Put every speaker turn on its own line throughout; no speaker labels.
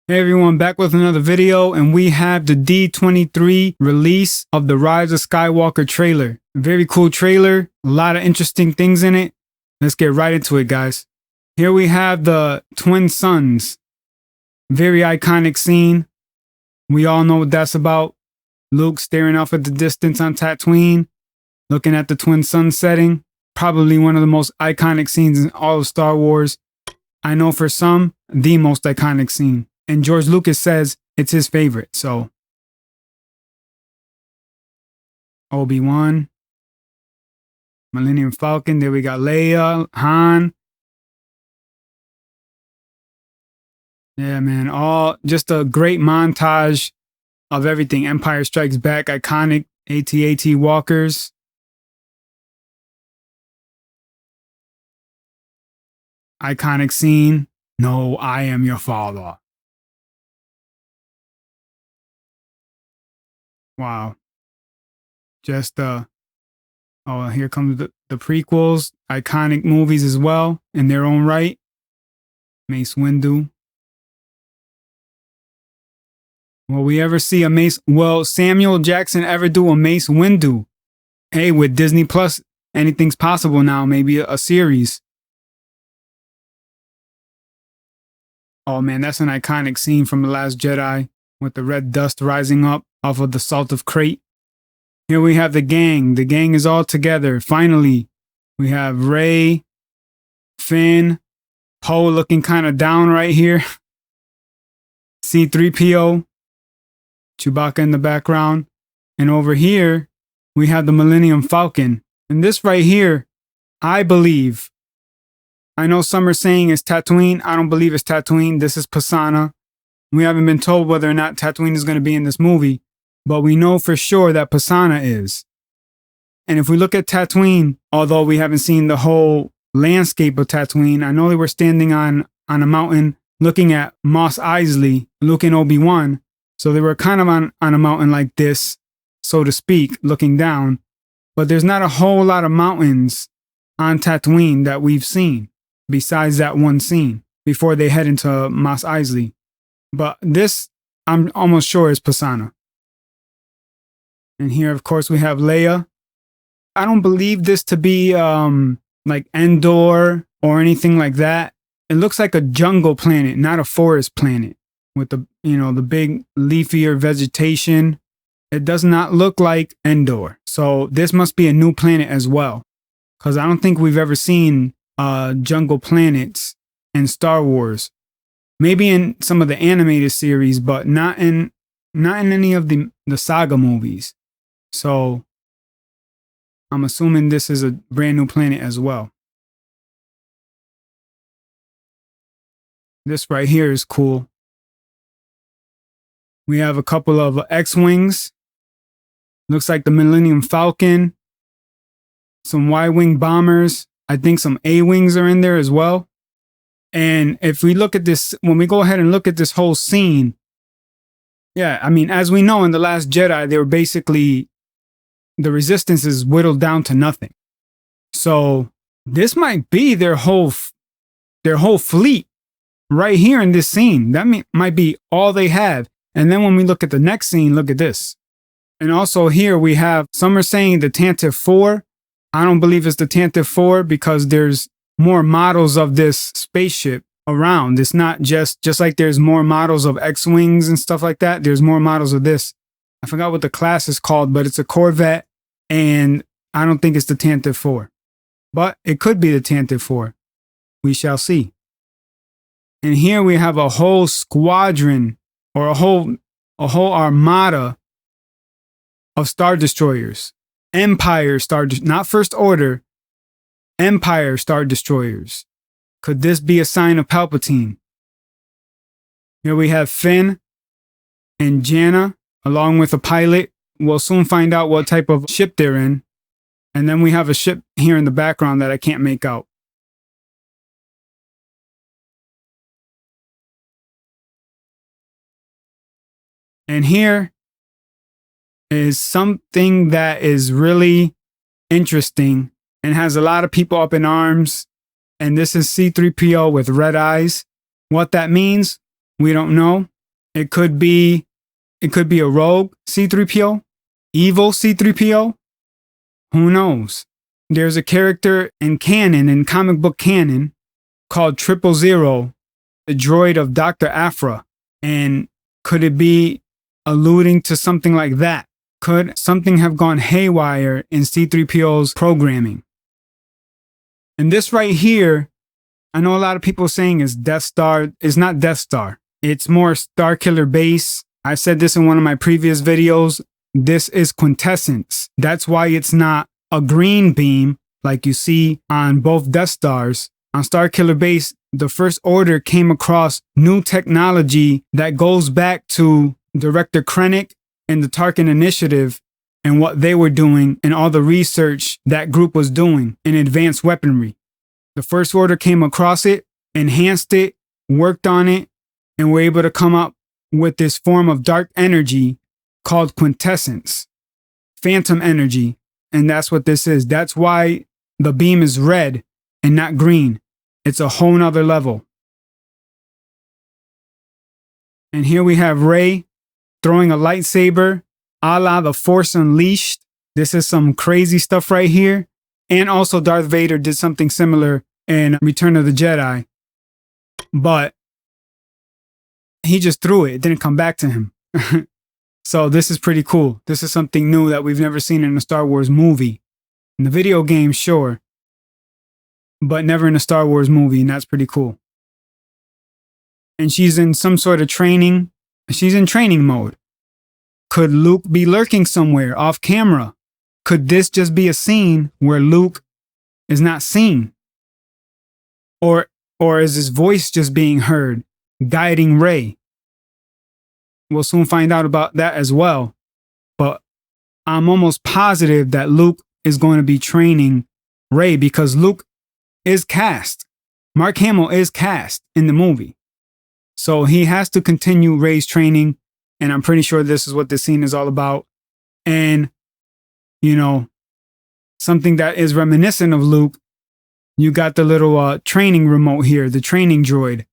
Hey everyone, back with another video, and we have the D23 release of the Rise of Skywalker trailer. Very cool trailer, a lot of interesting things in it. Let's get right into it, guys. Here we have the twin suns. Very iconic scene. We all know what that's about. Luke staring off at the distance on Tatooine, looking at the twin sun setting. Probably one of the most iconic scenes in all of Star Wars. I know for some, the most iconic scene. And George Lucas says it's his favorite, so. Obi-Wan. Millennium Falcon, there we got Leia, Han. Yeah, man, just a great montage of everything. Empire Strikes Back, iconic AT-AT walkers. Iconic scene. No, I am your father. Wow. Just oh, here comes the prequels, iconic movies as well in their own right. Mace Windu. Will we ever see a Mace? Will Samuel Jackson ever do a Mace Windu? Hey, with Disney Plus, anything's possible now. Maybe a series. Oh man, that's an iconic scene from The Last Jedi with the red dust rising up off of the salt of Crate. Here we have the gang. The gang is all together. Finally, we have Rey, Finn, Poe looking kind of down right here. C-3PO, Chewbacca in the background. And over here, we have the Millennium Falcon. And this right here, I believe, I know some are saying it's Tatooine. I don't believe it's Tatooine. This is Pasaana. We haven't been told whether or not Tatooine is going to be in this movie, but we know for sure that Pasaana is. And if we look at Tatooine, although we haven't seen the whole landscape of Tatooine, I know they were standing on a mountain looking at Mos Eisley, Luke and Obi-Wan. So they were kind of on a mountain like this, so to speak, looking down. But there's not a whole lot of mountains on Tatooine that we've seen, besides that one scene before they head into Mos Eisley. But this, I'm almost sure, is Pasaana. And here, of course, we have Leia. I don't believe this to be like Endor or anything like that. It looks like a jungle planet, not a forest planet with the, the big leafier vegetation. It does not look like Endor. So this must be a new planet as well, because I don't think we've ever seen jungle planets in Star Wars. Maybe in some of the animated series, but not in any of the saga movies. So I'm assuming this is a brand new planet as well. This right here is cool. We have a couple of X-Wings. Looks like the Millennium Falcon. Some Y-Wing bombers. I think some A-Wings are in there as well. And if we look at this, when we go ahead and look at this whole scene, yeah, I mean, as we know in The Last Jedi, they were basically, the resistance is whittled down to nothing. So this might be their whole fleet right here in this scene. That might be all they have. And then when we look at the next scene, look at this. And also here we have, some are saying the Tantive 4. I don't believe it's the Tantive 4 because there's more models of this spaceship around. It's not just like there's more models of X-Wings and stuff like that. There's more models of this. I forgot what the class is called, but it's a Corvette, and I don't think it's the Tantive 4. But it could be the Tantive 4. We shall see. And here we have a whole squadron, or a whole armada of Star Destroyers. Empire Star, not First Order, Empire Star Destroyers. Could this be a sign of Palpatine? Here we have Finn and Janna, along with a pilot. We'll soon find out what type of ship they're in. And then we have a ship here in the background that I can't make out. And here is something that is really interesting and has a lot of people up in arms. And this is C-3PO with red eyes. What that means, we don't know. It could be a rogue C3PO, evil C3PO. Who knows? There's a character in canon, in comic book canon, called 000, the droid of Dr. Aphra. And could it be alluding to something like that? Could something have gone haywire in C3PO's programming? And this right here, I know a lot of people saying is Death Star. It's not Death Star. It's more Starkiller Base. I said this in one of my previous videos. This is quintessence. That's why it's not a green beam like you see on both Death Stars. On Starkiller Base, the First Order came across new technology that goes back to Director Krennic and the Tarkin Initiative and what they were doing and all the research that group was doing in advanced weaponry. The First Order came across it, enhanced it, worked on it, and were able to come up with this form of dark energy called quintessence, phantom energy. And that's what this is. That's why the beam is red and not green. It's a whole nother level. And here we have Rey throwing a lightsaber a la the Force Unleashed. This is some crazy stuff right here. And also Darth Vader did something similar in Return of the Jedi. But he just threw it. It didn't come back to him. So this is pretty cool. This is something new that we've never seen in a Star Wars movie. In the video game, sure. But never in a Star Wars movie, and that's pretty cool. And she's in some sort of training. She's in training mode. Could Luke be lurking somewhere off camera? Could this just be a scene where Luke is not seen? Or is his voice just being heard, guiding Rey? We'll soon find out about that as well. But I'm almost positive that Luke is going to be training Rey because Luke is cast. Mark Hamill is cast in the movie. So he has to continue Rey's training. And I'm pretty sure this is what this scene is all about. And, you know, something that is reminiscent of Luke, you got the little training remote here, the training droid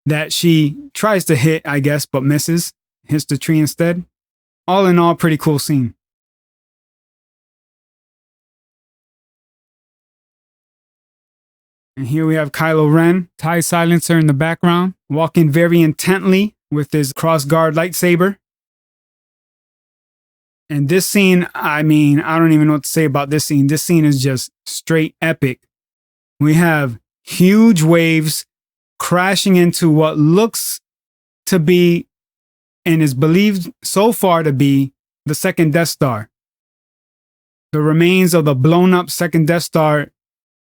that she tries to hit, I guess, but misses, hits the tree instead. All in all, pretty cool scene. And here we have Kylo Ren, TIE silencer in the background, walking very intently with his crossguard lightsaber. And this scene, I mean, I don't even know what to say about this scene. This scene is just straight epic. We have huge waves crashing into what looks to be and is believed so far to be the second Death Star. The remains of the blown up second Death Star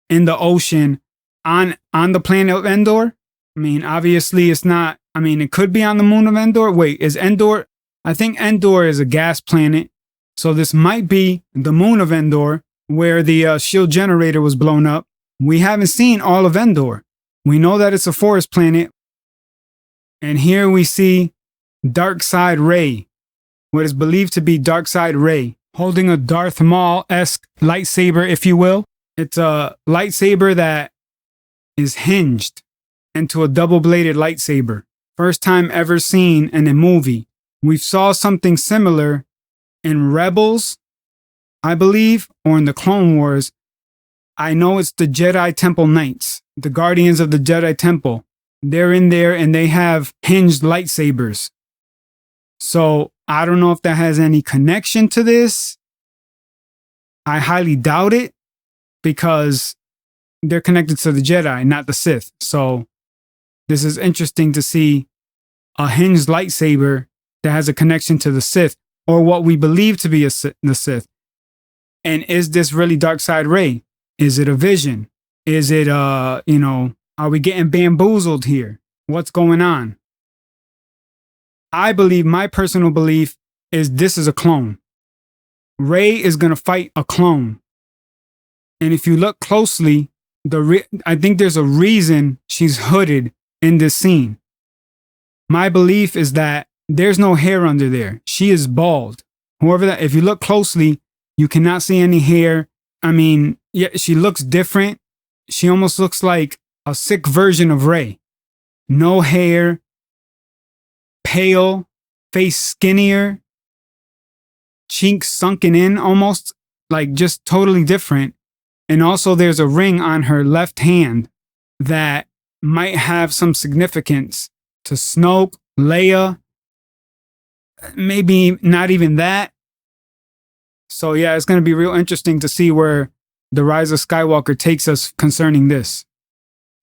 in the ocean on the planet of Endor. I mean, obviously it's not, I mean, it could be on the moon of Endor. Wait, is Endor? I think Endor is a gas planet. So this might be the moon of Endor where the shield generator was blown up. We haven't seen all of Endor. We know that it's a forest planet. And here we see Darkseid Rey, what is believed to be Darkseid Rey, holding a Darth Maul-esque lightsaber, if you will. It's a lightsaber that is hinged into a double-bladed lightsaber. First time ever seen in a movie. We saw something similar in Rebels, I believe, or in the Clone Wars. I know it's the Jedi Temple Knights, the Guardians of the Jedi Temple. They're in there and they have hinged lightsabers. So I don't know if that has any connection to this. I highly doubt it because they're connected to the Jedi, not the Sith. So this is interesting to see a hinged lightsaber that has a connection to the Sith, or what we believe to be the Sith. And is this really Darkseid Rey? Is it a vision? Is it, are we getting bamboozled here? What's going on? I believe, my personal belief is this is a clone. Rey is going to fight a clone. And if you look closely, I think there's a reason she's hooded in this scene. My belief is that there's no hair under there. She is bald. If you look closely, you cannot see any hair. I mean, yeah, she looks different. She almost looks like a sick version of Rey. No hair. pale, face skinnier, cheeks sunken in almost, like just totally different. And also there's a ring on her left hand that might have some significance to Snoke, Leia, maybe not even that. So yeah, it's going to be real interesting to see where the Rise of Skywalker takes us concerning this.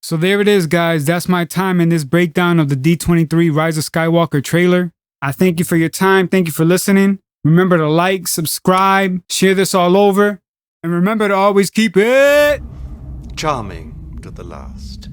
So there it is, guys. That's my time in this breakdown of the D23 Rise of Skywalker trailer. I thank you for your time. Thank you for listening. Remember to like, subscribe, share this all over, and remember to always keep it
charming to the last.